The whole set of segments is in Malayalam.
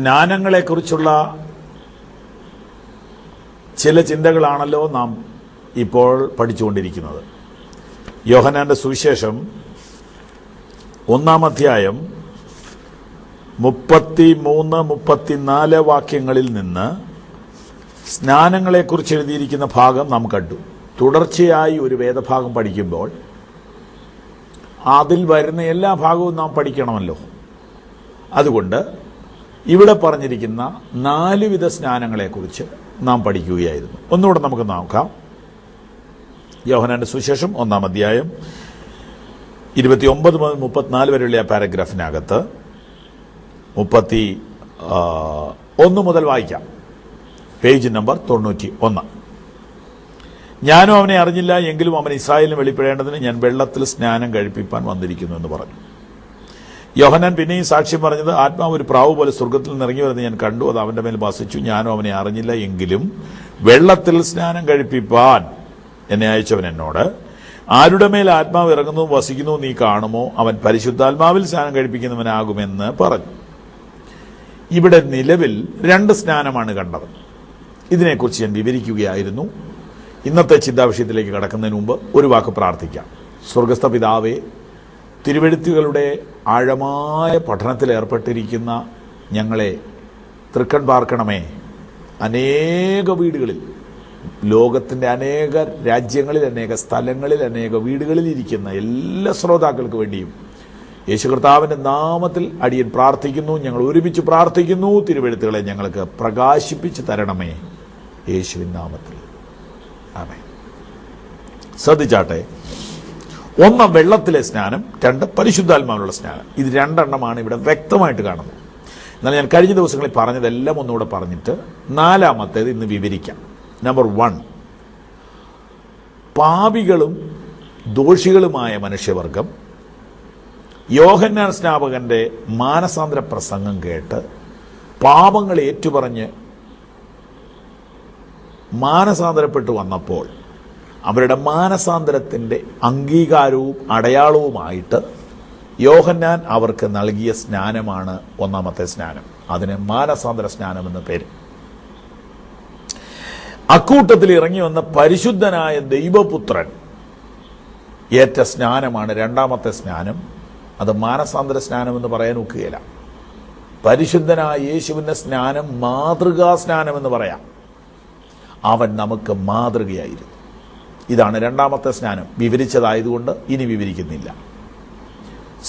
സ്നാനങ്ങളെക്കുറിച്ചുള്ള ചില ചിന്തകളാണല്ലോ നാം ഇപ്പോൾ പഠിച്ചുകൊണ്ടിരിക്കുന്നത്. യോഹന്നാന്റെ സുവിശേഷം 1-ാം അധ്യായം 33-34 വാക്യങ്ങളിൽ നിന്ന് സ്നാനങ്ങളെക്കുറിച്ച് എഴുതിയിരിക്കുന്ന ഭാഗം നാം കണ്ടു. തുടർച്ചയായി ഒരു വേദഭാഗം പഠിക്കുമ്പോൾ അതിൽ വരുന്ന എല്ലാ ഭാഗവും നാം പഠിക്കണമല്ലോ. അതുകൊണ്ട് ഇവിടെ പറഞ്ഞിരിക്കുന്ന 4 വിധ സ്നാനങ്ങളെക്കുറിച്ച് നാം പഠിക്കുകയായിരുന്നു. ഒന്നുകൂടെ നമുക്ക് നോക്കാം. യോഹന്നാന്റെ സുവിശേഷം 1-ാം അധ്യായം 29 മുതൽ 34 വരെയുള്ള ആ പാരഗ്രാഫിനകത്ത് 31 മുതൽ വായിക്കാം. Page number 91. ഞാനും അവനെ അറിഞ്ഞില്ല, എങ്കിലും അവൻ ഇസ്രായേലിന് വെളിപ്പെടേണ്ടതിന് ഞാൻ വെള്ളത്തിൽ സ്നാനം കഴിപ്പിപ്പാൻ വന്നിരിക്കുന്നു എന്ന് പറഞ്ഞു. യോഹന്നാൻ പിന്നെയും സാക്ഷ്യം പറഞ്ഞത്, ആത്മാവ് ഒരു പ്രാവ് പോലെ സ്വർഗത്തിൽ നിന്ന് ഇറങ്ങി വരുന്നത് ഞാൻ കണ്ടു. അത് അവന്റെ മേൽ വസിച്ചു. ഞാനും അവനെ അറിഞ്ഞില്ല, എങ്കിലും വെള്ളത്തിൽ സ്നാനം കഴിപ്പിപ്പാൻ എന്നെ അയച്ചവൻ എന്നോട്, ആരുടെ മേൽ ആത്മാവ് ഇറങ്ങുന്നു വസിക്കുന്നു നീ കാണുമോ, അവൻ പരിശുദ്ധാത്മാവിൽ സ്നാനം കഴിപ്പിക്കുന്നവനാകുമെന്ന് പറഞ്ഞു. ഇവിടെ നിലവിൽ 2 സ്നാനമാണ് കണ്ടത്. ഇതിനെക്കുറിച്ച് ഞാൻ വിവരിക്കുകയായിരുന്നു. ഇന്നത്തെ ചിന്താവിഷയത്തിലേക്ക് കടക്കുന്നതിന് മുമ്പ് ഒരു വാക്ക് പ്രാർത്ഥിക്കാം. സ്വർഗസ്ഥ പിതാവേ, തിരുവെഴുത്തുകളുടെ ആഴമായ പഠനത്തിൽ ഏർപ്പെട്ടിരിക്കുന്ന ഞങ്ങളെ തൃക്കൺ പാർക്കണമേ. അനേക വീടുകളിൽ, ലോകത്തിൻ്റെ അനേക രാജ്യങ്ങളിൽ, അനേക സ്ഥലങ്ങളിൽ, അനേക വീടുകളിൽ ഇരിക്കുന്ന എല്ലാ ശ്രോതാക്കൾക്ക് വേണ്ടിയും യേശു കർത്താവിൻ്റെ നാമത്തിൽ അടിയൻ പ്രാർത്ഥിക്കുന്നു. ഞങ്ങൾ ഒരുമിച്ച് പ്രാർത്ഥിക്കുന്നു. തിരുവെഴുത്തുകളെ ഞങ്ങൾക്ക് പ്രകാശിപ്പിച്ച് തരണമേ, യേശുവിൻ നാമത്തിൽ. ആമേൻ. ശ്രദ്ധിച്ചാട്ടെ. 1 വെള്ളത്തിലെ സ്നാനം, 2 പരിശുദ്ധാത്മാവിലുള്ള സ്നാനം. ഇത് 2 എണ്ണമാണ് ഇവിടെ വ്യക്തമായിട്ട് കാണുന്നത്. എന്നാൽ ഞാൻ കഴിഞ്ഞ ദിവസങ്ങളിൽ പറഞ്ഞതെല്ലാം ഒന്നുകൂടെ പറഞ്ഞിട്ട് 4-ാമത്തേത് ഇന്ന് വിവരിക്കാം. നമ്പർ 1, പാപികളും ദോഷികളുമായ മനുഷ്യവർഗം യോഹന്നാൻ സ്നാപകന്റെ മാനസാന്തര പ്രസംഗം കേട്ട് പാപങ്ങൾ ഏറ്റുപറഞ്ഞ് മാനസാന്തരപ്പെട്ടു വന്നപ്പോൾ അവരുടെ മാനസാന്തരത്തിൻ്റെ അംഗീകാരവും അടയാളവുമായിട്ട് യോഹന്നാൻ അവർക്ക് നൽകിയ സ്നാനമാണ് 1-ാമത്തെ സ്നാനം. അതിന് മാനസാന്തര സ്നാനം എന്ന പേര്. അക്കൂട്ടത്തിൽ ഇറങ്ങി വന്ന പരിശുദ്ധനായ ദൈവപുത്രൻ ഏറ്റ സ്നാനമാണ് 2-ാമത്തെ സ്നാനം. അത് മാനസാന്തര സ്നാനം എന്ന് പറയാൻ ഒക്കുകയില്ല. പരിശുദ്ധനായ യേശുവിൻ്റെ സ്നാനം മാതൃകാ സ്നാനം എന്ന് പറയാം. അവൻ നമുക്ക് മാതൃകയായിരുന്നു. ഇതാണ് 2-ാമത്തെ സ്നാനം. വിവരിച്ചതായതുകൊണ്ട് ഇനി വിവരിക്കുന്നില്ല.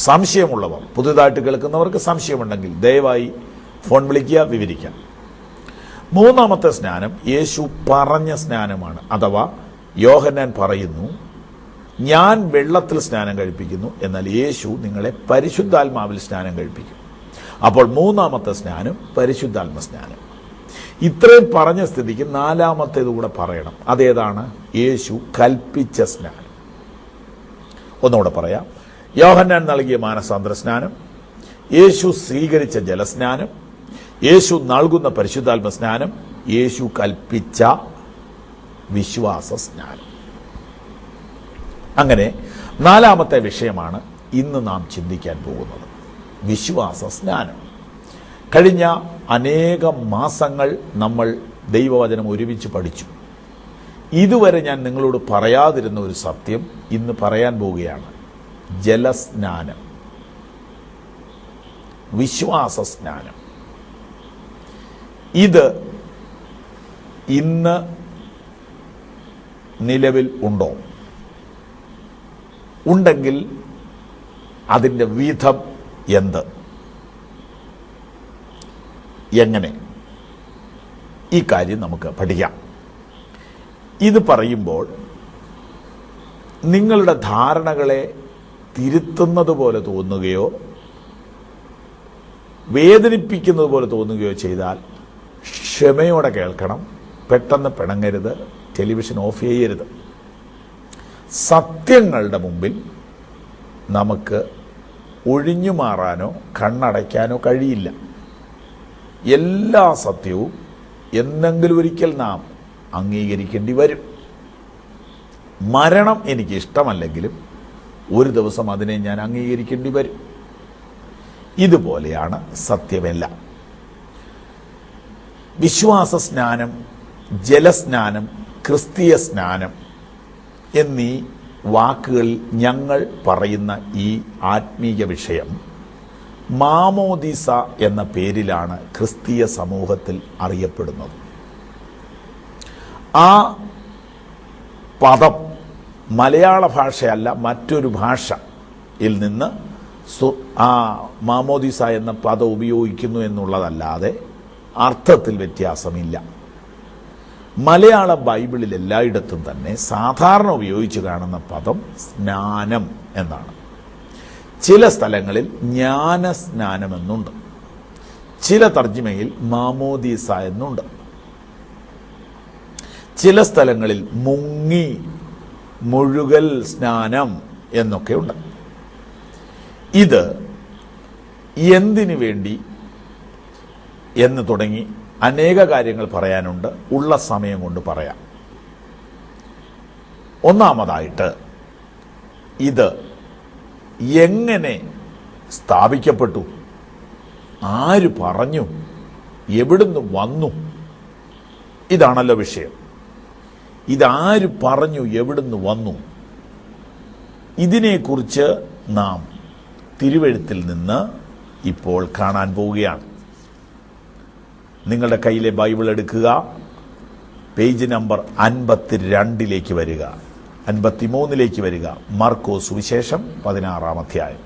സംശയമുള്ളവർ, പുതുതായിട്ട് കേൾക്കുന്നവർക്ക് സംശയമുണ്ടെങ്കിൽ ദയവായി ഫോൺ വിളിക്കുക, വിവരിക്കാം. 3-ാമത്തെ സ്നാനം യേശു പറഞ്ഞ സ്നാനമാണ്. അഥവാ യോഹന്നാൻ പറയുന്നു, ഞാൻ വെള്ളത്തിൽ സ്നാനം കഴിപ്പിക്കുന്നു, എന്നാൽ യേശു നിങ്ങളെ പരിശുദ്ധാത്മാവിൽ സ്നാനം കഴിപ്പിക്കും. അപ്പോൾ 3-ാമത്തെ സ്നാനം പരിശുദ്ധാത്മ സ്നാനം. ഇത്രയും പറഞ്ഞ സ്ഥിതിക്ക് 4-ാമത്തേത് കൂടെ പറയണം. അതേതാണ്? യേശു കൽപ്പിച്ച സ്നാനം. ഒന്നുകൂടെ പറയാം. യോഹന്നാൻ നൽകിയ മാനസാന്തര സ്നാനം, യേശു സ്വീകരിച്ച ജലസ്നാനം, യേശു നൽകുന്ന പരിശുദ്ധാത്മ സ്നാനം, യേശു കൽപ്പിച്ച വിശ്വാസ സ്നാനം. അങ്ങനെ 4-ാമത്തെ വിഷയമാണ് ഇന്ന് നാം ചിന്തിക്കാൻ പോകുന്നത്, വിശ്വാസ സ്നാനം. കഴിഞ്ഞ അനേകം മാസങ്ങൾ നമ്മൾ ദൈവവചനം ഒരുമിച്ച് പഠിച്ചു. ഇതുവരെ ഞാൻ നിങ്ങളോട് പറയാതിരുന്ന ഒരു സത്യം ഇന്ന് പറയാൻ പോവുകയാണ്. ജലസ്നാനം, വിശ്വാസ സ്നാനം. ഇത് ഇന്ന് നിലവിൽ ഉണ്ടോ? ഉണ്ടെങ്കിൽ അതിൻ്റെ വിധം എന്ത്, എങ്ങനെ? ഈ കാര്യം നമുക്ക് പഠിക്കാം. ഇത് പറയുമ്പോൾ നിങ്ങളുടെ ധാരണകളെ തിരുത്തുന്നത് പോലെ തോന്നുകയോ വേദനിപ്പിക്കുന്നത് പോലെ തോന്നുകയോ ചെയ്താൽ ക്ഷമയോടെ കേൾക്കണം. പെട്ടെന്ന് പിണങ്ങരുത്. ടെലിവിഷൻ ഓഫ് ചെയ്യരുത്. സത്യങ്ങളുടെ മുമ്പിൽ നമുക്ക് ഒഴിഞ്ഞു മാറാനോ കണ്ണടയ്ക്കാനോ കഴിയില്ല. എല്ലാ സത്യവും എന്നെങ്കിലും ഒരിക്കൽ നാം അംഗീകരിക്കേണ്ടി വരും. മരണം എനിക്ക് ഇഷ്ടമല്ലെങ്കിലും ഒരു ദിവസം അതിനെ ഞാൻ അംഗീകരിക്കേണ്ടി വരും. ഇതുപോലെയാണ് സത്യമെല്ലാം. വിശ്വാസ സ്നാനം, ജലസ്നാനം, ക്രിസ്തീയ സ്നാനം എന്നീ വാക്കുകളിൽ ഞങ്ങൾ പറയുന്ന ഈ ആത്മീയ വിഷയം മാമോദീസ എന്ന പേരിലാണ് ക്രിസ്തീയ സമൂഹത്തിൽ അറിയപ്പെടുന്നത്. ആ പദം മലയാള ഭാഷയല്ല, മറ്റൊരു ഭാഷയിൽ നിന്ന് ആ മാമോദീസ എന്ന പദം ഉപയോഗിക്കുന്നു എന്നുള്ളതല്ലാതെ അർത്ഥത്തിൽ വ്യത്യാസമില്ല. മലയാള ബൈബിളിൽ എല്ലായിടത്തും തന്നെ സാധാരണ ഉപയോഗിച്ച് കാണുന്ന പദം സ്നാനം എന്നാണ്. ചില സ്ഥലങ്ങളിൽ ജ്ഞാനസ്നാനമെന്നുണ്ട്, ചില തർജ്ജിമയിൽ മാമോദീസ എന്നുണ്ട്, ചില സ്ഥലങ്ങളിൽ മുഴുകൽ സ്നാനം എന്നൊക്കെയുണ്ട്. ഇത് എന്തിനു വേണ്ടി എന്ന് തുടങ്ങി അനേക കാര്യങ്ങൾ പറയാനുണ്ട്. ഉള്ള സമയം കൊണ്ട് പറയാം. ഒന്നാമതായിട്ട്, ഇത് എങ്ങനെ സ്ഥാപിക്കപ്പെട്ടു, ആര് പറഞ്ഞു, എവിടുന്ന് വന്നു, ഇതാണല്ലോ വിഷയം. ഇതാര് പറഞ്ഞു, എവിടുന്ന് വന്നു, ഇതിനെക്കുറിച്ച് നാം തിരുവെഴുത്തിൽ നിന്ന് ഇപ്പോൾ കാണാൻ പോവുകയാണ്. നിങ്ങളുടെ കയ്യിലെ ബൈബിൾ എടുക്കുക, പേജ് നമ്പർ 52 വരിക, 53 വരിക. മർക്കോസ് സുവിശേഷം 16-ാം അധ്യായം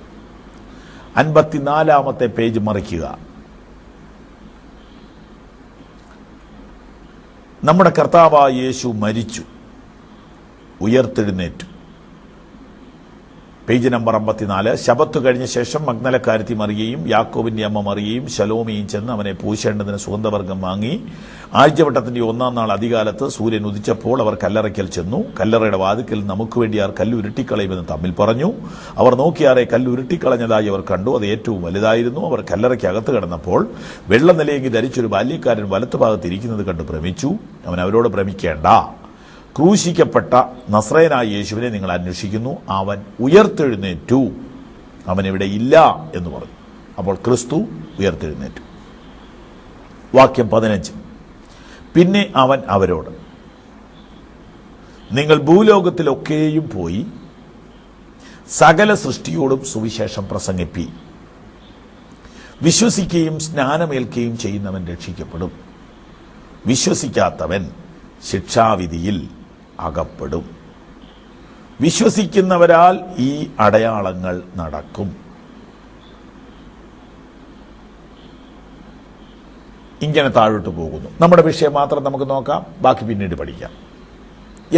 54-ാമത്തെ പേജ് മറിക്കുക. നമ്മുടെ കർത്താവായ യേശു മരിച്ചു, ഉയർത്തെഴുന്നേറ്റു. Page number 54. ശബത്ത് കഴിഞ്ഞ ശേഷം മഗ്ദലക്കാരത്തി മറിയയും യാക്കോബിന്റെ അമ്മ മറിയയും ശലോമിയും ചെന്ന് അവനെ പൂശേണ്ടതിന് സുഗന്ധവർഗം വാങ്ങി. ആഴ്ചവട്ടത്തിന്റെ 1-ാം നാൾ അധികാലത്ത് സൂര്യൻ ഉദിച്ചപ്പോൾ അവർ കല്ലറയ്ക്കൽ ചെന്നു. കല്ലറയുടെ വാതിക്കൽ നമുക്ക് വേണ്ടി ആർ കല്ല് ഉരുട്ടിക്കളയുമെന്ന് തമ്മിൽ പറഞ്ഞു. അവർ നോക്കിയാറെ കല്ല് ഉരുട്ടിക്കളഞ്ഞതായി അവർ കണ്ടു. അത് ഏറ്റവും വലുതായിരുന്നു. അവർ കല്ലറയ്ക്ക് അകത്ത് കിടന്നപ്പോൾ വെള്ള നിലയെങ്കിൽ ധരിച്ചൊരു ബാല്യക്കാരൻ വലത്തുഭാഗത്ത് ഇരിക്കുന്നത് കണ്ട് ഭ്രമിച്ചു. അവൻ അവരോട് ഭ്രമിക്കേണ്ട, ക്രൂശിക്കപ്പെട്ട നസ്രയനായ യേശുവിനെ നിങ്ങൾ അന്വേഷിക്കുന്നു. അവൻ ഉയർത്തെഴുന്നേറ്റു, അവനിവിടെ ഇല്ല എന്ന് പറഞ്ഞു. അപ്പോൾ ക്രിസ്തു ഉയർത്തെഴുന്നേറ്റു. വാക്യം 15. പിന്നെ അവൻ അവരോട്, നിങ്ങൾ ഭൂലോകത്തിലൊക്കെയും പോയി സകല സൃഷ്ടിയോടും സുവിശേഷം പ്രസംഗിപ്പി. വിശ്വസിക്കുകയും സ്നാനമേൽക്കുകയും ചെയ്യുന്നവൻ രക്ഷിക്കപ്പെടും, വിശ്വസിക്കാത്തവൻ ശിക്ഷാവിധിയിൽ അകപ്പെടും. വിശ്വസിക്കുന്നവരാൽ ഈ അടയാളങ്ങൾ നടക്കും. ഇങ്ങനെ താഴോട്ട് പോകുന്നു. നമ്മുടെ വിഷയം മാത്രം നമുക്ക് നോക്കാം, ബാക്കി പിന്നീട് പഠിക്കാം.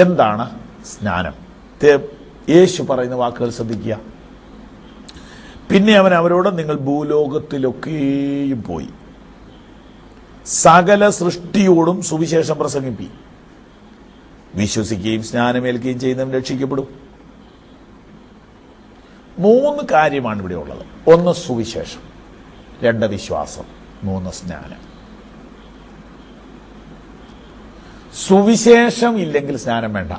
എന്താണ് സ്നാനം? യേശു പറയുന്ന വാക്കുകൾ ശ്രദ്ധിക്കുക. പിന്നെ അവൻ അവരോട്, നിങ്ങൾ ഭൂലോകത്തിലൊക്കെയും പോയി സകല സൃഷ്ടിയോടും സുവിശേഷം പ്രസംഗിപ്പി. വിശ്വസിക്കുകയും സ്നാനമേൽക്കുകയും ചെയ്യുന്നവൻ രക്ഷിക്കപ്പെടും. 3 കാര്യമാണ് ഇവിടെ ഉള്ളത്. 1 സുവിശേഷം, 2 വിശ്വാസം, 3 സ്നാനം. സുവിശേഷം ഇല്ലെങ്കിൽ സ്നാനം വേണ്ട.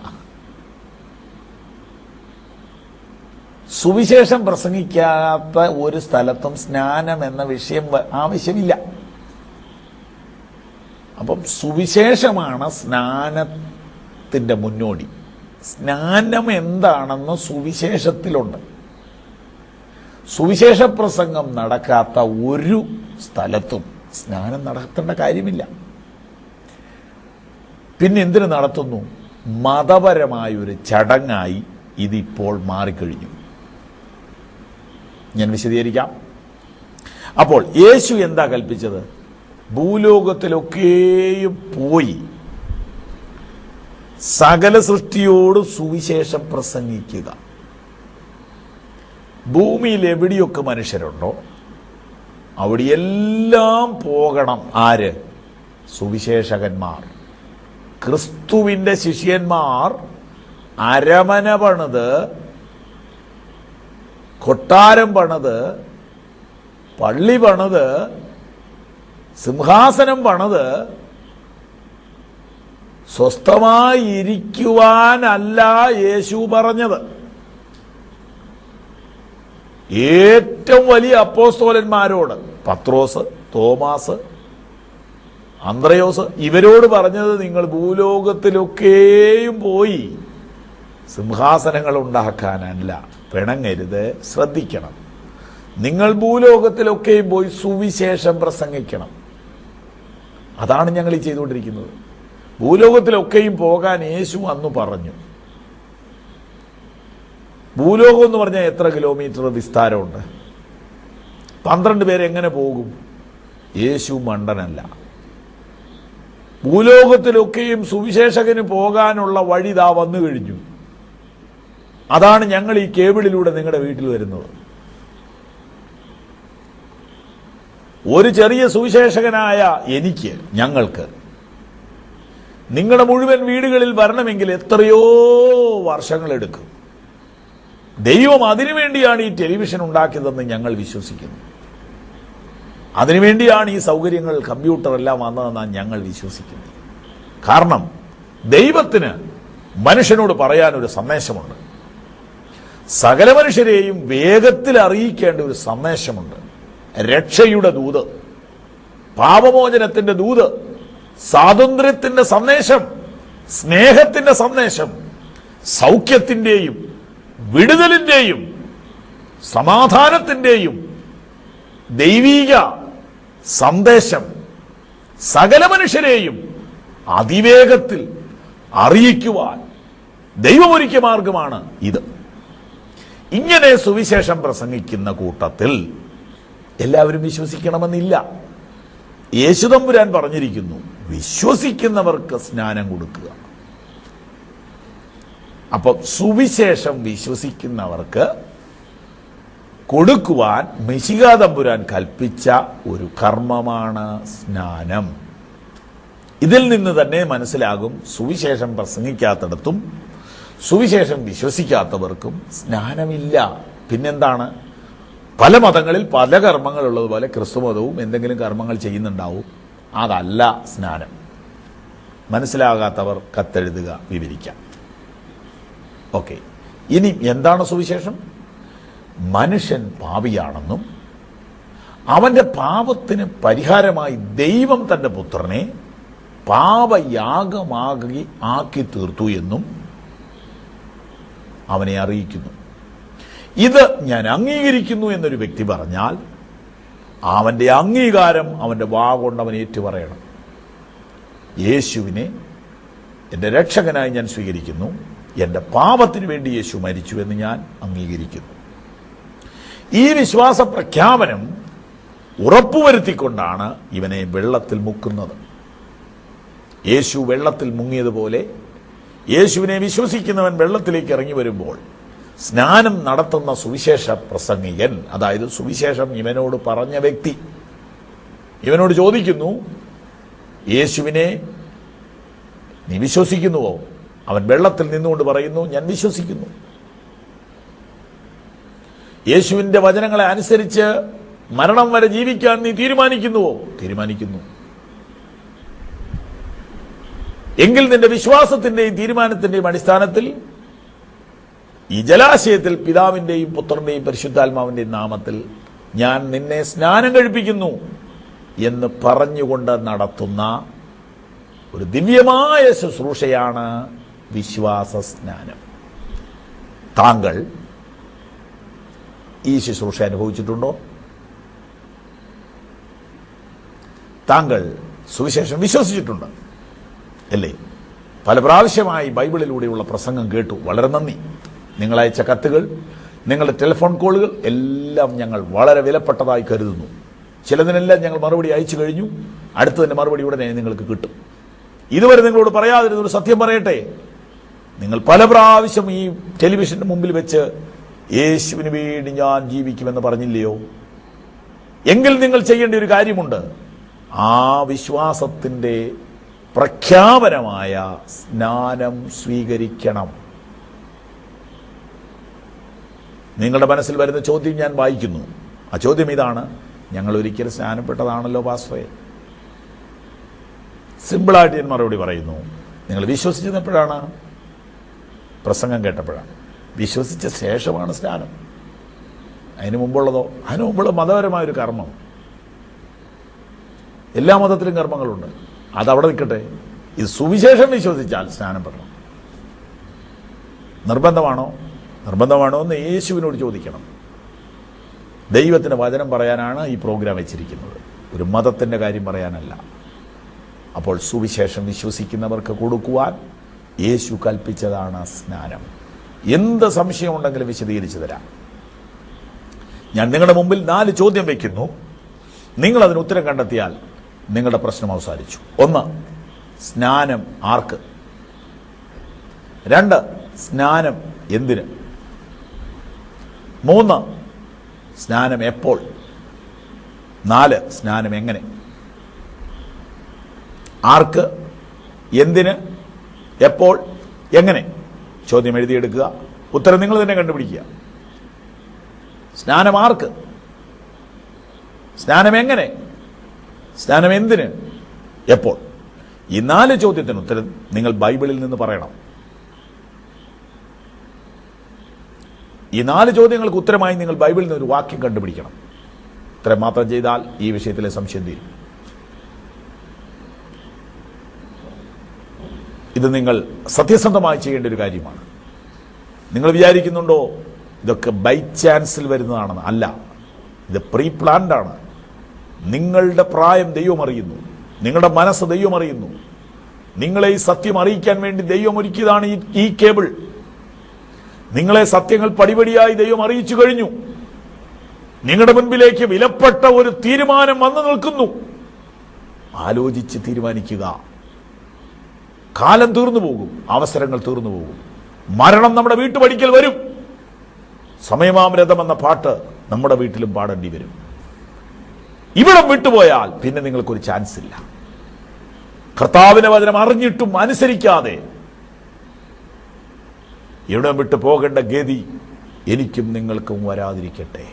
സുവിശേഷം പ്രസംഗിക്കാത്ത ഒരു സ്ഥലത്തും സ്നാനം എന്ന വിഷയം ആവശ്യമില്ല. അപ്പം സുവിശേഷമാണ് സ്നാനത്തിന്റെ മുന്നോടി. സ്നാനം എന്താണെന്ന് സുവിശേഷത്തിലുണ്ട്. സുവിശേഷ പ്രസംഗം നടക്കാത്ത ഒരു സ്ഥലത്തും സ്നാനം നടത്തേണ്ട കാര്യമില്ല. പിന്നെ എന്തിനു നടത്തുന്നു? മതപരമായൊരു ചടങ്ങായി ഇതിപ്പോൾ മാറിക്കഴിഞ്ഞു. ഞാൻ വിശദീകരിക്കാം. അപ്പോൾ യേശു എന്താ കൽപ്പിച്ചത്? ഭൂലോകത്തിലൊക്കെയും പോയി സകല സൃഷ്ടിയോട് സുവിശേഷം പ്രസംഗിക്കുക. ഭൂമിയിൽ എവിടെയൊക്കെ മനുഷ്യരുണ്ടോ അവിടെയെല്ലാം പോകണം. ആര്? സുവിശേഷകന്മാർ. ക്രിസ്തുവിന്റെ ശിഷ്യന്മാർ അരമന പണിത്, കൊട്ടാരം പണിത്, പള്ളി പണിത്, സിംഹാസനം പണിത് സ്വസ്ഥമായി ഇരിക്കുവാനല്ല യേശു പറഞ്ഞത്. ഏറ്റവും വലിയ അപ്പോസ്തലന്മാരോട്, പത്രോസ്, തോമാസ്, അന്ത്രയോസ് ഇവരോട് പറഞ്ഞത്, നിങ്ങൾ ഭൂലോകത്തിലൊക്കെയും പോയി സിംഹാസനങ്ങൾ ഉണ്ടാക്കാനല്ല, പിണങ്ങരുത്, ശ്രദ്ധിക്കണം. നിങ്ങൾ ഭൂലോകത്തിലൊക്കെയും പോയി സുവിശേഷം പ്രസംഗിക്കണം. അതാണ് ഞങ്ങൾ ഈ ചെയ്തുകൊണ്ടിരിക്കുന്നത്. ഭൂലോകത്തിലൊക്കെയും പോകാൻ യേശു അന്ന് പറഞ്ഞു. ഭൂലോകം എന്ന് പറഞ്ഞാൽ എത്ര കിലോമീറ്റർ വിസ്താരമുണ്ട്? 12 പേര് എങ്ങനെ പോകും? യേശു മണ്ടനല്ല. ഭൂലോകത്തിലൊക്കെയും സുവിശേഷകന് പോകാനുള്ള വഴി ദാ വന്നു കഴിഞ്ഞു. അതാണ് ഞങ്ങൾ ഈ കേബിളിലൂടെ നിങ്ങളുടെ വീട്ടിൽ വരുന്നത്. ഒരു ചെറിയ സുവിശേഷകനായ ഞങ്ങൾക്ക് നിങ്ങളുടെ മുഴുവൻ വീടുകളിൽ വരണമെങ്കിൽ എത്രയോ വർഷങ്ങളെടുക്കും. ദൈവം അതിനുവേണ്ടിയാണ് ഈ ടെലിവിഷൻ ഉണ്ടാക്കിയതെന്ന് ഞങ്ങൾ വിശ്വസിക്കുന്നു. അതിനുവേണ്ടിയാണ് ഈ സൗകര്യങ്ങൾ, കമ്പ്യൂട്ടർ എല്ലാം വന്നതെന്നാണ് ഞങ്ങൾ വിശ്വസിക്കുന്നത്. കാരണം ദൈവത്തിന് മനുഷ്യനോട് പറയാനൊരു സന്ദേശമുണ്ട്. സകല മനുഷ്യരെയും വേഗത്തിൽ അറിയിക്കേണ്ട ഒരു സന്ദേശമുണ്ട്. രക്ഷയുടെ ദൂത്, പാപമോചനത്തിന്റെ ദൂത്, സ്വാതന്ത്ര്യത്തിന്റെ സന്ദേശം, സ്നേഹത്തിന്റെ സന്ദേശം, സൗഖ്യത്തിന്റെയും വിടുതലിന്റെയും സമാധാനത്തിന്റെയും ദൈവീക സന്ദേശം സകല മനുഷ്യരെയും അതിവേഗത്തിൽ അറിയിക്കുവാൻ ദൈവമൊരുക്കിയ മാർഗമാണ് ഇത്. ഇങ്ങനെ സുവിശേഷം പ്രസംഗിക്കുന്ന കൂട്ടത്തിൽ എല്ലാവരും വിശ്വസിക്കണമെന്നില്ല. യേശുതമ്പുരാൻ പറഞ്ഞിരിക്കുന്നു, വിശ്വസിക്കുന്നവർക്ക് സ്നാനം കൊടുക്കുക. അപ്പം സുവിശേഷം വിശ്വസിക്കുന്നവർക്ക് കൊടുക്കുവാൻ മെശിഹാ തമ്പുരാൻ കൽപ്പിച്ച ഒരു കർമ്മമാണ് സ്നാനം. ഇതിൽ നിന്ന് തന്നെ മനസ്സിലാകും, സുവിശേഷം പ്രസംഗിക്കാത്തിടത്തും സുവിശേഷം വിശ്വസിക്കാത്തവർക്കും സ്നാനമില്ല. പിന്നെന്താണ്? പല മതങ്ങളിൽ പല കർമ്മങ്ങളുള്ളതുപോലെ ക്രിസ്തുമതവും എന്തെങ്കിലും കർമ്മങ്ങൾ ചെയ്യുന്നുണ്ടാവും. അതല്ല സ്നാനം. മനസ്സിലാകാത്തവർ കത്തെഴുതുക, വിവരിക്കാം. ഓക്കെ, ഇനി എന്താണ് സുവിശേഷം? മനുഷ്യൻ പാപിയാണെന്നും അവന്റെ പാപത്തിന് പരിഹാരമായി ദൈവം തന്റെ പുത്രനെ ആക്കി തീർത്തു എന്നും അവനെ അറിയിക്കുന്നു. ഇത് ഞാൻ അംഗീകരിക്കുന്നു എന്നൊരു വ്യക്തി പറഞ്ഞാൽ അവന്റെ അംഗീകാരം അവന്റെ വാ കൊണ്ട് അവൻ ഏറ്റുപറയണം. യേശുവിനെ എൻ്റെ രക്ഷകനായി ഞാൻ സ്വീകരിക്കുന്നു, എൻ്റെ പാപത്തിന് വേണ്ടി യേശു മരിച്ചു എന്ന് ഞാൻ അംഗീകരിക്കുന്നു. ഈ വിശ്വാസ പ്രഖ്യാപനം ഉറപ്പുവരുത്തിക്കൊണ്ടാണ് ഇവനെ വെള്ളത്തിൽ മുക്കുന്നത്. യേശു വെള്ളത്തിൽ മുങ്ങിയതുപോലെ യേശുവിനെ വിശ്വസിക്കുന്നവൻ വെള്ളത്തിലേക്ക് ഇറങ്ങി വരുമ്പോൾ സ്നാനം നടത്തുന്ന സുവിശേഷ പ്രസംഗികൻ, അതായത് സുവിശേഷം ഇവനോട് പറഞ്ഞ വ്യക്തി, ഇവനോട് ചോദിക്കുന്നു, യേശുവിനെ നീ വിശ്വസിക്കുന്നുവോ? അവൻ വെള്ളത്തിൽ നിന്നുകൊണ്ട് പറയുന്നു, ഞാൻ വിശ്വസിക്കുന്നു. യേശുവിന്റെ വചനങ്ങളെ അനുസരിച്ച് മരണം വരെ ജീവിക്കാൻ നീ തീരുമാനിക്കുന്നുവോ? തീരുമാനിക്കുന്നു. എങ്കിൽ നിന്റെ വിശ്വാസത്തിന്റെയും തീരുമാനത്തിന്റെയും അടിസ്ഥാനത്തിൽ ഈ ജലാശയത്തിൽ പിതാവിന്റെയും പുത്രന്റെയും പരിശുദ്ധാത്മാവിന്റെയും നാമത്തിൽ ഞാൻ നിന്നെ സ്നാനം കഴിപ്പിക്കുന്നു എന്ന് പറഞ്ഞുകൊണ്ട് നടത്തുന്ന ഒരു ദിവ്യമായ ശുശ്രൂഷയാണ് വിശ്വാസ സ്നാനം. താങ്കൾ ഈ ശുശ്രൂഷ അനുഭവിച്ചിട്ടുണ്ടോ? താങ്കൾ സുവിശേഷം വിശ്വസിച്ചിട്ടുണ്ട് അല്ലേ? പല പ്രാവശ്യമായി ബൈബിളിലൂടെയുള്ള പ്രസംഗം കേട്ടു. വളരെ നന്ദി. നിങ്ങളയച്ച കത്തുകൾ, നിങ്ങളുടെ ടെലിഫോൺ കോളുകൾ എല്ലാം ഞങ്ങൾ വളരെ വിലപ്പെട്ടതായി കരുതുന്നു. ചിലതിനെല്ലാം ഞങ്ങൾ മറുപടി അയച്ചു കഴിഞ്ഞു. അടുത്തതിൻ്റെ മറുപടി ഉടനെ നിങ്ങൾക്ക് കിട്ടും. ഇതുവരെ നിങ്ങളോട് പറയാതിരുന്നൊരു സത്യം പറയട്ടെ. നിങ്ങൾ പല പ്രാവശ്യം ഈ ടെലിവിഷന്റെ മുമ്പിൽ വെച്ച് യേശുവിന് വേണ്ടി ഞാൻ ജീവിക്കുമെന്ന് പറഞ്ഞില്ലയോ? എങ്കിൽ നിങ്ങൾ ചെയ്യേണ്ട ഒരു കാര്യമുണ്ട്. ആ വിശ്വാസത്തിന്റെ പ്രഖ്യാപനമായ സ്നാനം സ്വീകരിക്കണം. നിങ്ങളുടെ മനസ്സിൽ വരുന്ന ചോദ്യം ഞാൻ വായിക്കുന്നു. ആ ചോദ്യം ഇതാണ്: ഞങ്ങൾ ഒരിക്കലും സ്നാനപ്പെട്ടതാണല്ലോ പാസ്റ്ററെ. സിമ്പിളായിട്ട് ഞാൻ മറുപടി പറയുന്നു. നിങ്ങൾ വിശ്വസിച്ചപ്പോഴാണ്? പ്രസംഗം കേട്ടപ്പോഴാണ്. വിശ്വസിച്ച ശേഷമാണ് സ്നാനം. അതിനു മുമ്പുള്ളതോ? അതിനു മുമ്പുള്ള മതപരമായൊരു കർമ്മം. എല്ലാ മതത്തിലും കർമ്മങ്ങളുണ്ട്. അതവിടെ നിൽക്കട്ടെ. ഇത് സുവിശേഷം വിശ്വസിച്ചാൽ സ്നാനം പെടണം. നിർബന്ധമാണോ എന്ന് യേശുവിനോട് ചോദിക്കണം. ദൈവത്തിൻ്റെ വചനം പറയാനാണ് ഈ പ്രോഗ്രാം വെച്ചിരിക്കുന്നത്, ഒരു മതത്തിൻ്റെ കാര്യം പറയാനല്ല. അപ്പോൾ സുവിശേഷം വിശ്വസിക്കുന്നവർക്ക് കൊടുക്കുവാൻ യേശു കൽപ്പിച്ചതാണ് സ്നാനം. എന്ത് സംശയമുണ്ടെങ്കിലും വിശദീകരിച്ചു തരാം. ഞാൻ നിങ്ങളുടെ മുമ്പിൽ 4 ചോദ്യം വയ്ക്കുന്നു. നിങ്ങളതിന് ഉത്തരം കണ്ടെത്തിയാൽ നിങ്ങളുടെ പ്രശ്നം അവസാനിച്ചു. 1, സ്നാനം ആർക്ക്? 2, സ്നാനം എന്തിന്? 3, സ്നാനം എപ്പോൾ? 4, സ്നാനം എങ്ങനെ? ആർക്ക്, എന്തിന്, എപ്പോൾ, എങ്ങനെ? ചോദ്യം എഴുതിയെടുക്കുക, ഉത്തരം നിങ്ങൾ തന്നെ കണ്ടുപിടിക്കുക. സ്നാനം ആർക്ക്? സ്നാനം എങ്ങനെ? സ്നാനം എന്തിന്? എപ്പോൾ? ഈ 4 ചോദ്യത്തിന് ഉത്തരം നിങ്ങൾ ബൈബിളിൽ നിന്ന് പറയണം. ഈ 4 ചോദ്യങ്ങൾക്ക് ഉത്തരമായി നിങ്ങൾ ബൈബിളിൽ നിന്ന് ഒരു വാക്യം കണ്ടുപിടിക്കണം. ഇത്രയും മാത്രം ചെയ്താൽ ഈ വിഷയത്തിലെ സംശയം തീരും. ഇത് നിങ്ങൾ സത്യസന്ധമായി ചെയ്യേണ്ട ഒരു കാര്യമാണ്. നിങ്ങൾ വിചാരിക്കുന്നുണ്ടോ ഇതൊക്കെ ബൈ ചാൻസിൽ വരുന്നതാണെന്ന്? അല്ല, ഇത് പ്രീ പ്ലാൻഡ് ആണ്. നിങ്ങളുടെ പ്രായം ദൈവം അറിയുന്നു, നിങ്ങളുടെ മനസ്സ് ദൈവം അറിയുന്നു. നിങ്ങളെ ഈ സത്യം അറിയിക്കാൻ വേണ്ടി ദൈവം ഒരുക്കിയതാണ് ഈ കേബിൾ. നിങ്ങളെ സത്യങ്ങൾ പടിപടിയായി ദൈവം അറിയിച്ചു കഴിഞ്ഞു. നിങ്ങളുടെ മുൻപിലേക്ക് വിലപ്പെട്ട ഒരു തീരുമാനം വന്നു നിൽക്കുന്നു. ആലോചിച്ച് തീരുമാനിക്കുക. കാലം തീർന്നു പോകും, അവസരങ്ങൾ തീർന്നു പോകും. മരണം നമ്മുടെ വീട്ടുപടിക്കൽ വരും. സമയമാമരഥം എന്ന പാട്ട് നമ്മുടെ വീട്ടിലും പാടേണ്ടി വരും. ഇവിടം വിട്ടുപോയാൽ പിന്നെ നിങ്ങൾക്കൊരു ചാൻസ് ഇല്ല. കർത്താവിന്റെ വചനം അറിഞ്ഞിട്ടും അനുസരിക്കാതെ ഇവിടം വിട്ടു പോകേണ്ട ഗതി എനിക്കും നിങ്ങൾക്കും വരാതിരിക്കട്ടെ.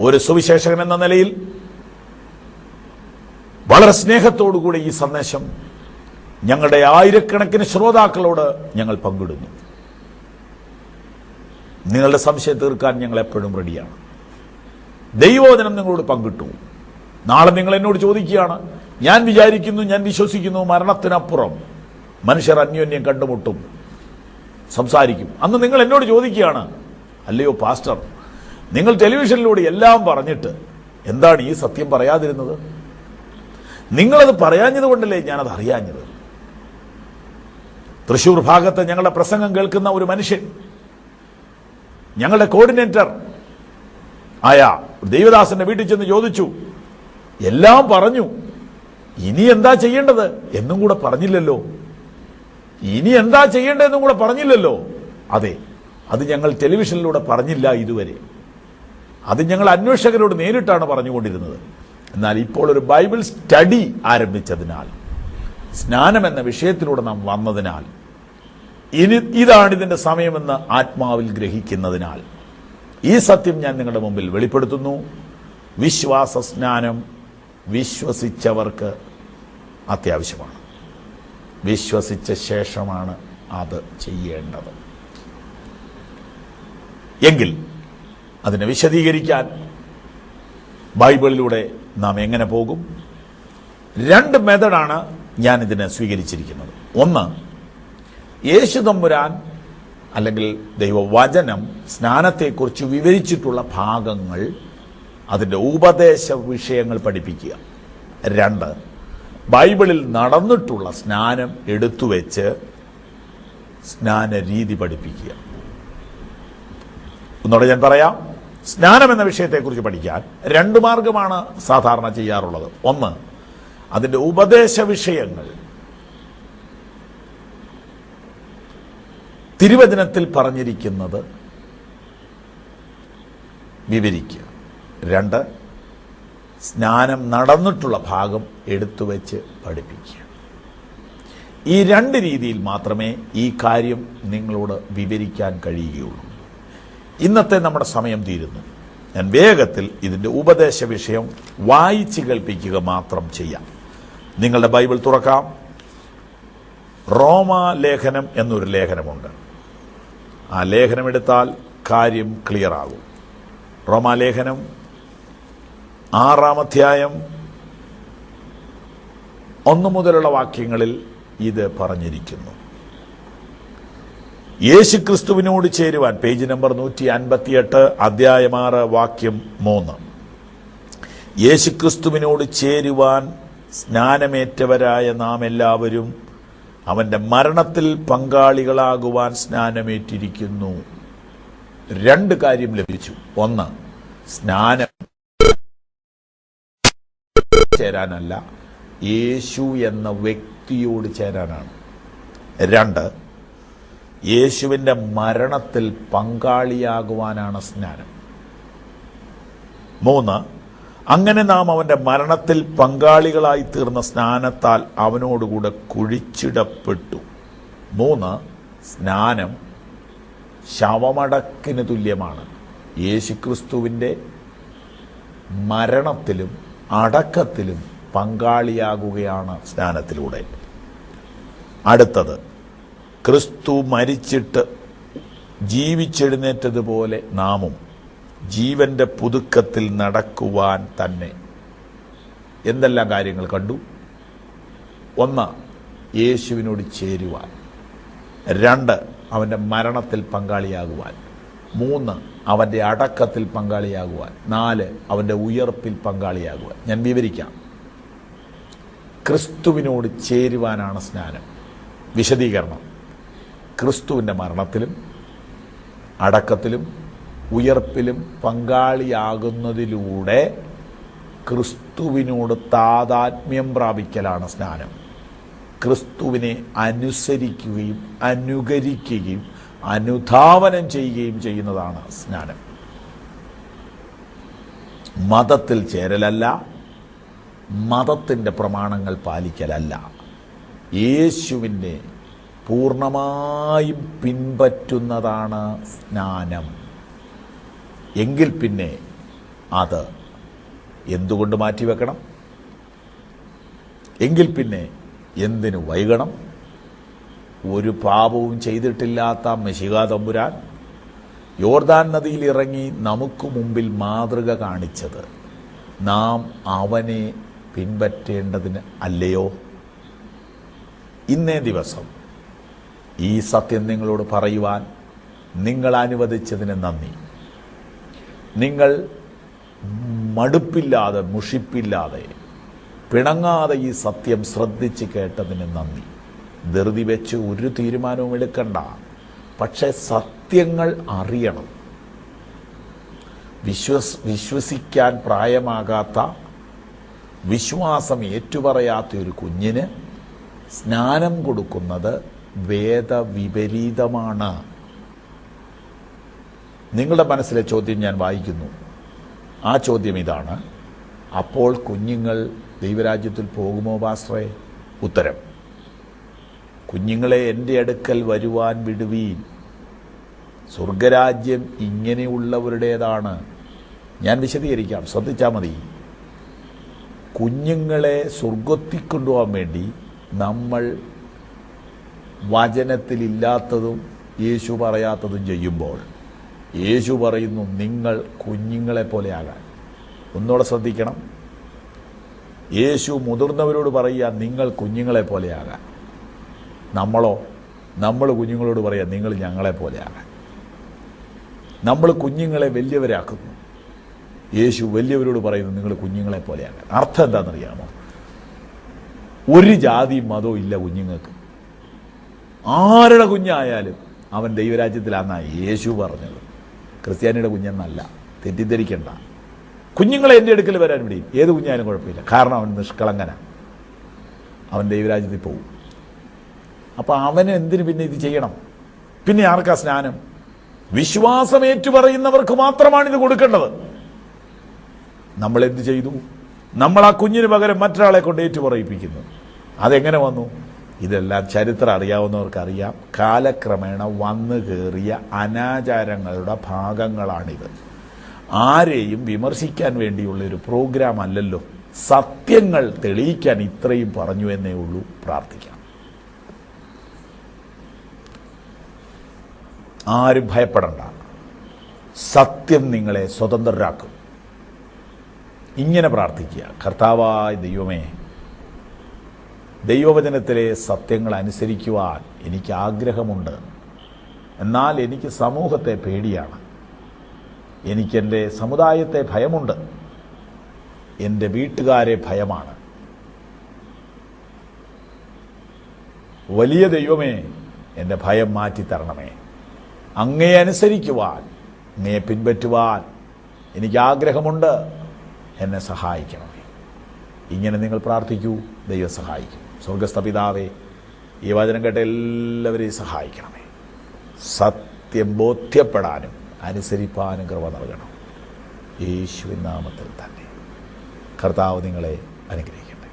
ഒരു സുവിശേഷകൻ എന്ന നിലയിൽ വളരെ സ്നേഹത്തോടുകൂടി ഈ സന്ദേശം ഞങ്ങളുടെ ആയിരക്കണക്കിന് ശ്രോതാക്കളോട് ഞങ്ങൾ പങ്കിടുന്നു. നിങ്ങളുടെ സംശയം തീർക്കാൻ ഞങ്ങൾ എപ്പോഴും റെഡിയാണ്. ദൈവവചനം നിങ്ങളോട് പങ്കിട്ടു. നാളെ നിങ്ങൾ എന്നോട് ചോദിക്കുകയാണ്, ഞാൻ വിചാരിക്കുന്നു, ഞാൻ വിശ്വസിക്കുന്നു, മരണത്തിനപ്പുറം മനുഷ്യർ അന്യോന്യം കണ്ടുമുട്ടും, സംസാരിക്കും. അന്ന് നിങ്ങൾ എന്നോട് ചോദിക്കുകയാണ്, അല്ലയോ പാസ്റ്റർ, നിങ്ങൾ ടെലിവിഷനിലൂടെ എല്ലാം പറഞ്ഞിട്ട് എന്താണ് ഈ സത്യം പറയാതിരുന്നത്? നിങ്ങളത് പറയാഞ്ഞത് കൊണ്ടല്ലേ ഞാനത് അറിയാഞ്ഞത്? തൃശ്ശൂർ ഭാഗത്ത് ഞങ്ങളുടെ പ്രസംഗം കേൾക്കുന്ന ഒരു മനുഷ്യൻ ഞങ്ങളുടെ കോർഡിനേറ്റർ ആയ ദേവദാസന്റെ വീട്ടിൽ ചെന്ന് ചോദിച്ചു, എല്ലാം പറഞ്ഞു, ഇനി എന്താ ചെയ്യേണ്ടത് എന്നും കൂടെ പറഞ്ഞില്ലല്ലോ. ഇനി എന്താ ചെയ്യേണ്ടതെന്നും കൂടെ പറഞ്ഞില്ലല്ലോ. അതെ, അത് ഞങ്ങൾ ടെലിവിഷനിലൂടെ പറഞ്ഞില്ല ഇതുവരെ. അത് ഞങ്ങൾ അന്വേഷകരോട് നേരിട്ടാണ് പറഞ്ഞുകൊണ്ടിരുന്നത്. എന്നാൽ ഇപ്പോൾ ഒരു ബൈബിൾ സ്റ്റഡി ആരംഭിച്ചതിനാൽ, സ്നാനം എന്ന വിഷയത്തിലൂടെ നാം വന്നതിനാൽ, ഇതാണിതിന്റെ സമയമെന്ന് ആത്മാവിൽ ഗ്രഹിക്കുന്നതിനാൽ ഈ സത്യം ഞാൻ നിങ്ങളുടെ മുമ്പിൽ വെളിപ്പെടുത്തുന്നു. വിശ്വാസ സ്നാനം വിശ്വസിച്ചവർക്ക് അത്യാവശ്യമാണ്. വിശ്വസിച്ച ശേഷമാണ് അത് ചെയ്യേണ്ടത്. എങ്കിൽ അതിനെ വിശദീകരിക്കാൻ ബൈബിളിലൂടെ നാം എങ്ങനെ പോകും? 2 മെത്തഡാണ് ഞാൻ ഇതിനെ സ്വീകരിച്ചിരിക്കുന്നത്. ഒന്ന്, യേശു തമ്പുരാൻ അല്ലെങ്കിൽ ദൈവവചനം സ്നാനത്തെക്കുറിച്ച് വിവരിച്ചിട്ടുള്ള ഭാഗങ്ങൾ, അതിൻ്റെ ഉപദേശ വിഷയങ്ങൾ പഠിപ്പിക്കുക. 2, ബൈബിളിൽ നടന്നിട്ടുള്ള സ്നാനം എടുത്തുവെച്ച് സ്നാന രീതി പഠിപ്പിക്കുക. ഒന്നുകൂടെ ഞാൻ പറയാം. സ്നാനം എന്ന വിഷയത്തെക്കുറിച്ച് പഠിക്കാൻ 2 മാർഗമാണ് സാധാരണ ചെയ്യാറുള്ളത്. ഒന്ന്, അതിൻ്റെ ഉപദേശ വിഷയങ്ങൾ തിരുവചനത്തിൽ പറഞ്ഞിരിക്കുന്നത് വിവരിക്കുക. 2, സ്നാനം നടന്നിട്ടുള്ള ഭാഗം എടുത്തുവെച്ച് പഠിപ്പിക്കുക. ഈ 2 രീതിയിൽ മാത്രമേ ഈ കാര്യം നിങ്ങളോട് വിവരിക്കാൻ കഴിയുകയുള്ളൂ. ഇന്നത്തെ നമ്മുടെ സമയം തീരുന്നു. ഞാൻ വേഗത്തിൽ ഇതിൻ്റെ ഉപദേശ വിഷയം വായിച്ച് കേൾപ്പിക്കുക മാത്രം ചെയ്യാം. നിങ്ങളുടെ ബൈബിൾ തുറക്കാം. റോമാലേഖനം എന്നൊരു ലേഖനമുണ്ട്. ആ ലേഖനം എടുത്താൽ കാര്യം ക്ലിയർ ആകും. റോമാലേഖനം 6-ാം അധ്യായം 1 മുതലുള്ള വാക്യങ്ങളിൽ ഇത് പറഞ്ഞിരിക്കുന്നു. യേശുക്രിസ്തുവിനോട് ചേരുവാൻ, പേജ് നമ്പർ 158, അധ്യായം 6, വാക്യം 3. യേശുക്രിസ്തുവിനോട് ചേരുവാൻ സ്നാനമേറ്റവരായ നാം എല്ലാവരും അവന്റെ മരണത്തിൽ പങ്കാളികളാകുവാൻ സ്നാനമേറ്റിരിക്കുന്നു. 2 കാര്യം ലഭിച്ചു. 1, സ്നാനം ചേരാനല്ല, യേശു എന്ന വ്യക്തിയോട് ചേരാനാണ്. 2, യേശുവിന്റെ മരണത്തിൽ പങ്കാളിയാകുവാനാണ് സ്നാനം. 3, അങ്ങനെ നാം അവന്റെ മരണത്തിൽ പങ്കാളികളായി തീർന്ന സ്നാനത്താൽ അവനോടുകൂടെ കുഴിച്ചിടപ്പെട്ടു. 3, സ്നാനം ശവമടക്കിന് തുല്യമാണ്. യേശുക്രിസ്തുവിന്റെ മരണത്തിലും അടക്കത്തിലും പങ്കാളിയാകുകയാണ് സ്നാനത്തിലൂടെ. അടുത്തത്, ക്രിസ്തു മരിച്ചിട്ട് ജീവിച്ചെഴുന്നേറ്റതുപോലെ നാമും ജീവന്റെ പുതുക്കത്തിൽ നടക്കുവാൻ തന്നെ. എന്തെല്ലാം കാര്യങ്ങൾ കണ്ടു? 1, യേശുവിനോട് ചേരുവാൻ. 2, അവന്റെ മരണത്തിൽ പങ്കാളിയാകുവാൻ. 3, അവന്റെ അടക്കത്തിൽ പങ്കാളിയാകുവാൻ. 4, അവന്റെ ഉയർപ്പിൽ പങ്കാളിയാകുവാൻ. ഞാൻ വിവരിക്കാം. ക്രിസ്തുവിനോട് ചേരുവാനാണ് സ്നാനം. വിശദീകരണം: ക്രിസ്തുവിന്റെ മരണത്തിലും അടക്കത്തിലും ഉയർപ്പിലും പങ്കാളിയാകുന്നതിലൂടെ ക്രിസ്തുവിനോട് താതാത്മ്യം പ്രാപിക്കലാണ് സ്നാനം. ക്രിസ്തുവിനെ അനുസരിക്കുകയും അനുകരിക്കുകയും അനുധാവനം ചെയ്യുകയും ചെയ്യുന്നതാണ് സ്നാനം. മതത്തിൽ ചേരലല്ല, മതത്തിൻ്റെ പ്രമാണങ്ങൾ പാലിക്കലല്ല, യേശുവിനെ പൂർണ്ണമായും പിൻപറ്റുന്നതാണ് സ്നാനം. എങ്കിൽ പിന്നെ അത് എന്തുകൊണ്ട് മാറ്റിവെക്കണം? എങ്കിൽ പിന്നെ എന്തിനു വൈകണം? ഒരു പാപവും ചെയ്തിട്ടില്ലാത്ത മെശിഹാ തമ്പുരാൻ യോർദാൻ നദിയിൽ ഇറങ്ങി നമുക്ക് മുമ്പിൽ മാതൃക കാണിച്ചത് നാം അവനെ പിൻപറ്റേണ്ടതിന് അല്ലയോ? ഇന്നേ ദിവസം ഈ സത്യം നിങ്ങളോട് പറയുവാൻ നിങ്ങൾ അനുവദിച്ചതിന് നന്ദി. നിങ്ങൾ മടുപ്പില്ലാതെ, മുഷിപ്പില്ലാതെ, പിണങ്ങാതെ ഈ സത്യം ശ്രദ്ധിച്ച് കേട്ടതിന് നന്ദി. ധൃതി വെച്ച് ഒരു തീരുമാനവും എടുക്കണ്ട. പക്ഷെ സത്യങ്ങൾ അറിയണം. വിശ്വസിക്കാൻ പ്രായമാകാത്ത, വിശ്വാസം ഏറ്റുപറയാത്ത ഒരു കുഞ്ഞിന് സ്നാനം കൊടുക്കുന്നത് വേദവിപരീതമാണ്. നിങ്ങളുടെ മനസ്സിലെ ചോദ്യം ഞാൻ വായിക്കുന്നു. ആ ചോദ്യം ഇതാണ്: അപ്പോൾ കുഞ്ഞുങ്ങൾ ദൈവരാജ്യത്തിൽ പോകുമോ പാസ്റ്ററേ? ഉത്തരം: കുഞ്ഞുങ്ങളെ എൻ്റെ അടുക്കൽ വരുവാൻ വിടുവീൻ, സ്വർഗരാജ്യം ഇങ്ങനെയുള്ളവരുടേതാണ്. ഞാൻ വിശദീകരിക്കാം, ശ്രദ്ധിച്ചാൽ മതി. കുഞ്ഞുങ്ങളെ സ്വർഗത്തിൽ കൊണ്ടുപോകാൻ വേണ്ടി നമ്മൾ വചനത്തിലില്ലാത്തതും യേശു പറയാത്തതും ചെയ്യുമ്പോൾ യേശു പറയുന്നു നിങ്ങൾ കുഞ്ഞുങ്ങളെ പോലെ ആകാൻ. ഒന്നുകൂടെ ശ്രദ്ധിക്കണം. യേശു മുതിർന്നവരോട് പറയുക നിങ്ങൾ കുഞ്ഞുങ്ങളെ പോലെ ആകാൻ. നമ്മൾ കുഞ്ഞുങ്ങളോട് പറയുക നിങ്ങൾ ഞങ്ങളെ പോലെ ആകാൻ. നമ്മൾ കുഞ്ഞുങ്ങളെ വലിയവരാക്കുന്നു. യേശു വലിയവരോട് പറയുന്നു നിങ്ങൾ കുഞ്ഞുങ്ങളെ പോലെ ആകാൻ. അർത്ഥം എന്താണെന്നറിയാമോ? ഒരു ജാതിയും മതവും ഇല്ല കുഞ്ഞുങ്ങൾക്ക്. ആരുടെ കുഞ്ഞായാലും അവൻ ദൈവരാജ്യത്തിലാണെന്നാണ് യേശു പറഞ്ഞത്. ക്രിസ്ത്യാനിയുടെ കുഞ്ഞെന്നല്ല, തെറ്റിദ്ധരിക്കണ്ട. കുഞ്ഞുങ്ങളെ എൻ്റെ അടുക്കൽ വരാൻ വിടിയും. ഏത് കുഞ്ഞായാലും കുഴപ്പമില്ല, കാരണം അവൻ നിഷ്കളങ്കനാണ്. അവൻ ദൈവരാജ്യത്തിൽ പോകും. അപ്പം അവന് എന്തിനു പിന്നെ ഇത് ചെയ്യണം? പിന്നെ ആർക്കാ സ്നാനം? വിശ്വാസം ഏറ്റുപറയുന്നവർക്ക് മാത്രമാണ് ഇത് കൊടുക്കേണ്ടത്. നമ്മൾ എന്ത് ചെയ്തു? നമ്മൾ ആ കുഞ്ഞിന് പകരം മറ്റൊരാളെ കൊണ്ട് ഏറ്റുപറയിപ്പിക്കുന്നു. അതെങ്ങനെ വന്നു? ഇതെല്ലാം ചരിത്രം അറിയാവുന്നവർക്കറിയാം. കാലക്രമേണ വന്നു കയറിയ അനാചാരങ്ങളുടെ ഭാഗങ്ങളാണിത്. ആരെയും വിമർശിക്കാൻ വേണ്ടിയുള്ളൊരു പ്രോഗ്രാം അല്ലല്ലോ. സത്യങ്ങൾ തെളിയിക്കാൻ ഇത്രയും പറഞ്ഞു എന്നേ ഉള്ളൂ. പ്രാർത്ഥിക്കാം. ആരും ഭയപ്പെടണ്ട. സത്യം നിങ്ങളെ സ്വതന്ത്രരാക്കും. ഇങ്ങനെ പ്രാർത്ഥിക്കുക: കർത്താവായ ദൈവമേ, ദൈവവചനത്തിലെ സത്യങ്ങൾ അനുസരിക്കുവാൻ എനിക്ക് ആഗ്രഹമുണ്ട്. എന്നാൽ എനിക്ക് സമൂഹത്തെ പേടിയാണ്. എനിക്കെൻ്റെ സമുദായത്തെ ഭയമുണ്ട്. എൻ്റെ വീട്ടുകാരെ ഭയമാണ്. വലിയ ദൈവമേ, എൻ്റെ ഭയം മാറ്റിത്തരണമേ. അങ്ങയെ അനുസരിക്കുവാൻ, അങ്ങയെ പിൻപറ്റുവാൻ എനിക്ക് ആഗ്രഹമുണ്ട്. എന്നെ സഹായിക്കണമേ. ഇങ്ങനെ നിങ്ങൾ പ്രാർത്ഥിക്കൂ. ദൈവം സഹായിക്കും. സ്വർഗസ്ഥ പിതാവേ, ഈ വചനം കേട്ട എല്ലാവരെയും സഹായിക്കണമേ. സത്യം ബോധ്യപ്പെടാനും അനുസരിപ്പാനും കൃപ നൽകണം. യേശുവിൻ നാമത്തിൽ തന്നെ. കർത്താവ് നിങ്ങളെ അനുഗ്രഹിക്കട്ടെ.